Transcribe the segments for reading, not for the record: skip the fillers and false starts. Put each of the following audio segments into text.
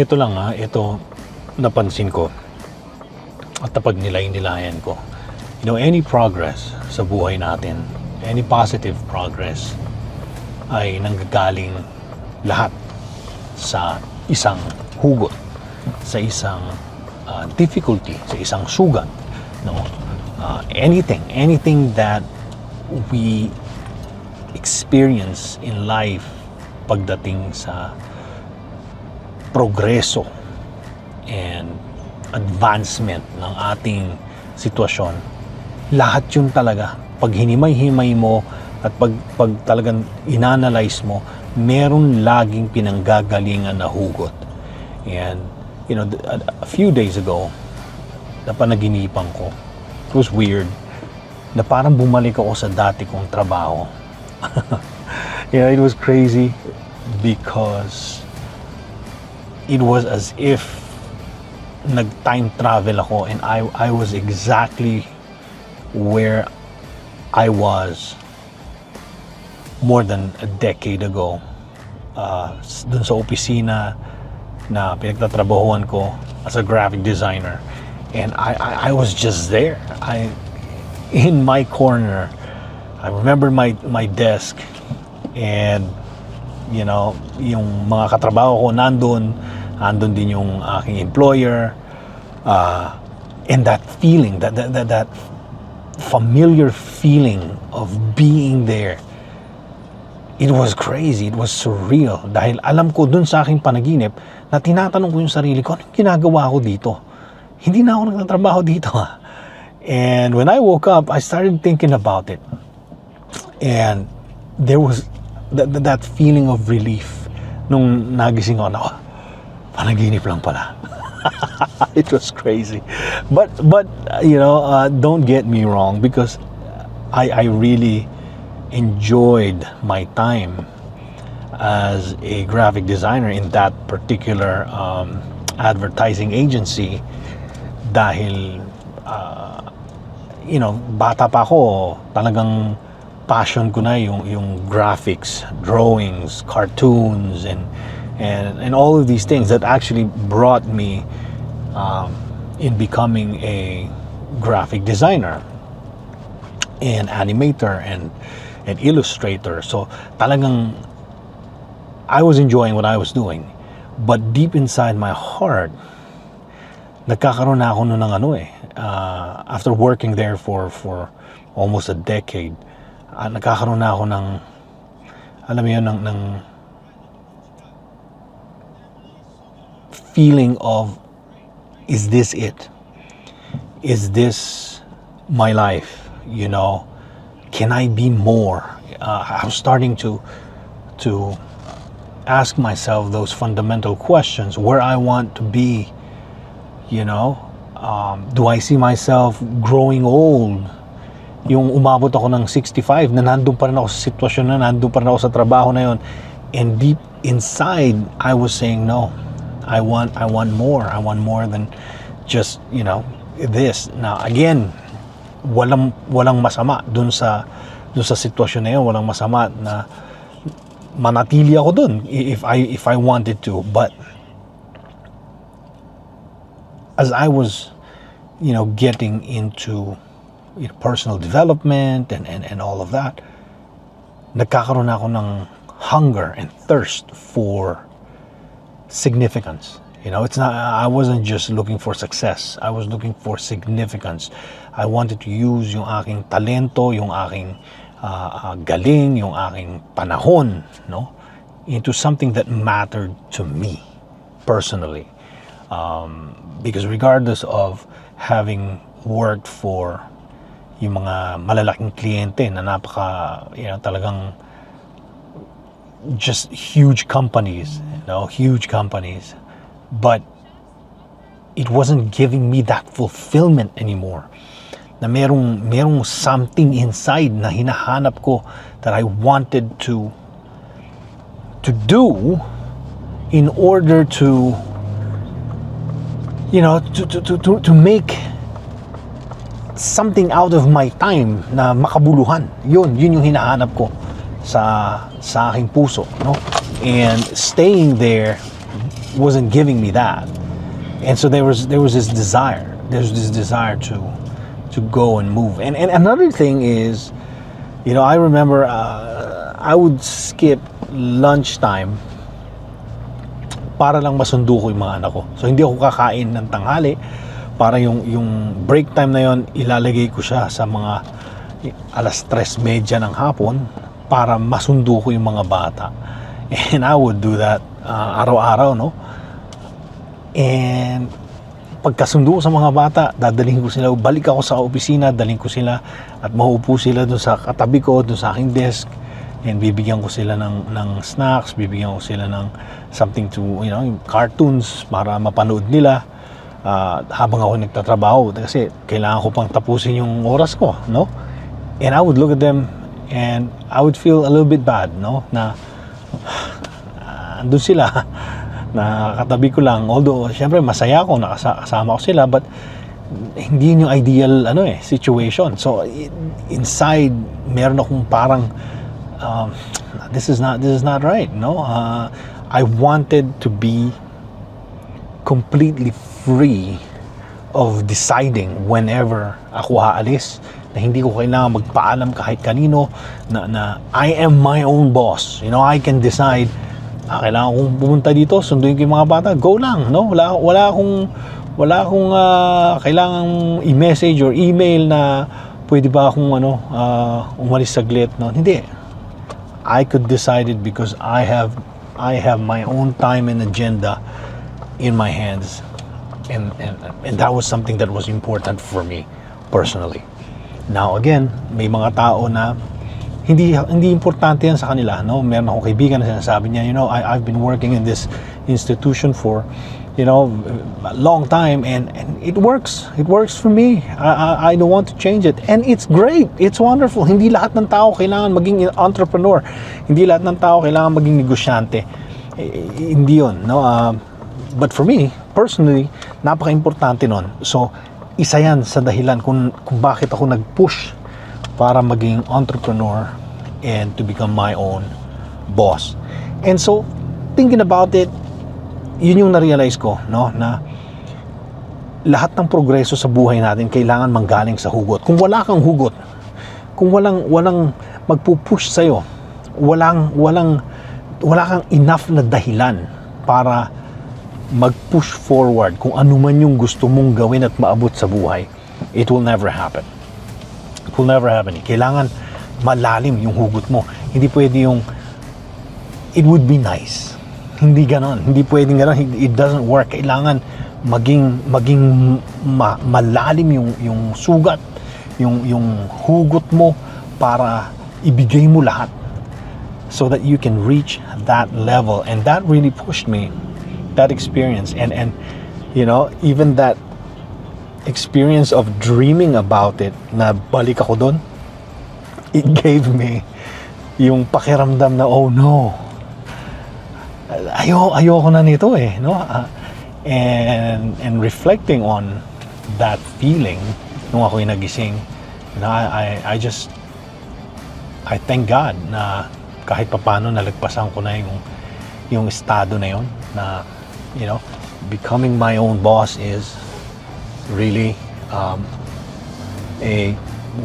Ito lang ito napansin ko at napag-nilay-nilayan ko. Any progress sa buhay natin, any positive progress ay nanggagaling lahat sa isang hugot, sa isang difficulty, sa isang sugat, no? Anything that we experience in life pagdating sa progreso and advancement ng ating sitwasyon, lahat yun talaga, pag hinimay-himay mo at pag talagang inanalyze mo, meron laging pinanggagalingan na hugot. And a few days ago, napanaginipan ko, it was weird, na parang bumalik ako sa dati kong trabaho. It was crazy because it was as if nag-time travel ako and I was exactly where I was more than a decade ago. Dun sa opisina na pinagtatrabahuan ko as a graphic designer, and I was just there. In my corner, I remember my desk, and yung mga katrabaho ko nandun din yung aking employer, and that feeling, that familiar feeling of being there, it was crazy, it was surreal, dahil alam ko dun sa aking panaginip na tinatanong ko yung sarili ko, anong ginagawa ko dito? Hindi na ako nagtatrabaho dito. And when I woke up, I started thinking about it, and there was that feeling of relief nung nagising ako na, panaginip lang pala. It was crazy, but don't get me wrong, because I really enjoyed my time as a graphic designer in that particular advertising agency, dahil bata pa ako, talagang passion ko na yung graphics, drawings, cartoons, and all of these things that actually brought me in becoming a graphic designer and animator and illustrator. So talagang I was enjoying what I was doing, but deep inside my heart, nagkakaroon na ako nun ng after working there for almost a decade, nagkakaroon na ako ng, alam mo yun, ng feeling of, is this it? Is this my life? Can I be more? I was starting to ask myself those fundamental questions, where I want to be. Do I see myself growing old? Yung umabot ako ng 65, na nandun pa rin ako sa sitwasyon na, nandun pa rin ako sa trabaho na yun. And deep inside, I was saying, no, I want more. I want more than just, this. Now, again, walang masama dun sa sitwasyon na yun. Walang masama na manatili ako dun if I wanted to. But as I was, getting into personal development and all of that, nagkakaroon ako ng hunger and thirst for significance. It's not, I wasn't just looking for success. I was looking for significance. I wanted to use yung aking talento, yung aking galing, yung aking panahon, into something that mattered to me personally. Because regardless of having worked for yung mga malalaking kliyente na talagang just huge companies, but it wasn't giving me that fulfillment anymore. Na merong something inside na hinahanap ko that I wanted to do in order to to make something out of my time na makabuluhan. Yun yung hinahanap ko sa aking puso, And staying there wasn't giving me that. And so there was this desire. There's this desire to go and move. And another thing is, you know, I remember I would skip lunchtime para lang masundo ko yung mga anak ko. So hindi ako kakain ng tanghali para yung break time na yon ilalagay ko siya sa mga 3:30 ng hapon para masundo ko yung mga bata. And I would do that araw-araw, no? And pagkasundo ko sa mga bata, dadalhin ko sila, balik ako sa opisina, dalhin ko sila at mauupo sila doon sa katabi ko, doon sa aking desk, and bibigyan ko sila ng snacks, bibigyan ko sila ng something to, you know, cartoons para mapanood nila habang ako nagtatrabaho kasi kailangan ko pang tapusin yung oras ko, no? And I would look at them and I would feel a little bit bad, no? Na andun sila na katabi ko lang, although syempre masaya ako nakasama ko sila, but hindi yun yung ideal situation. So inside meron akong parang this is not right, no? I wanted to be completely free of deciding whenever ako aalis, na hindi ko kailangan magpaalam kahit kanino, na I am my own boss. You know, I can decide kailangan kong pumunta dito, sunduin ko yung mga bata, go lang, no? Wala akong kailangang i-message or email na pwede ba akong umalis saglit, no? Hindi. I could decide it because I have my own time and agenda in my hands, and that was something that was important for me personally. Now again, may mga tao na hindi importante yan sa kanila, no? Meron akong kaibigan na sinasabi niya, you know, I've been working in this institution for, you know, a long time, and it works for me. I don't want to change it, and it's great, it's wonderful. Hindi lahat ng tao kailangan maging entrepreneur, hindi lahat ng tao kailangan maging negosyante. Hindi yun, no? But for me personally, napaka-importante nun. So isa yan sa dahilan kung bakit ako nag-push para maging entrepreneur and to become my own boss. And so thinking about it, yun yung na-realize ko, no, na lahat ng progreso sa buhay natin kailangan manggaling sa hugot. Kung wala kang hugot, kung walang magpupush sa'yo, wala kang enough na dahilan para mag-push forward kung ano man yung gusto mong gawin at maabot sa buhay, it will never happen. It will never happen. Kailangan malalim yung hugot mo. Hindi pwede yung it would be nice. Hindi ganon. Hindi pwedeng ganon. It doesn't work. Kailangan maging malalim yung sugat, yung hugot mo para ibigay mo lahat so that you can reach that level. And that really pushed me, that experience. And you know, even that experience of dreaming about it, na balik ako doon, it gave me yung pakiramdam na, oh no, ayoko na nito no? And reflecting on that feeling nung ako'y nagising, you know, I thank God na kahit papaano nalagpasan ko na yung estado na yun, na, you know, becoming my own boss is really a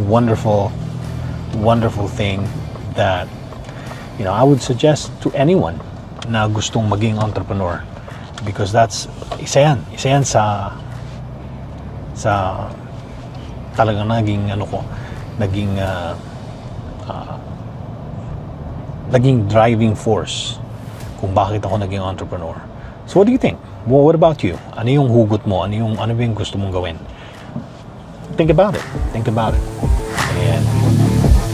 wonderful thing that, you know, I would suggest to anyone na gustong maging entrepreneur, because that's isa yan sa talagang naging driving force kung bakit ako naging entrepreneur. So what do you think? What about you? Ano yung hugot mo? Ano yung gusto mong gawin? Think about it. And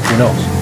who knows?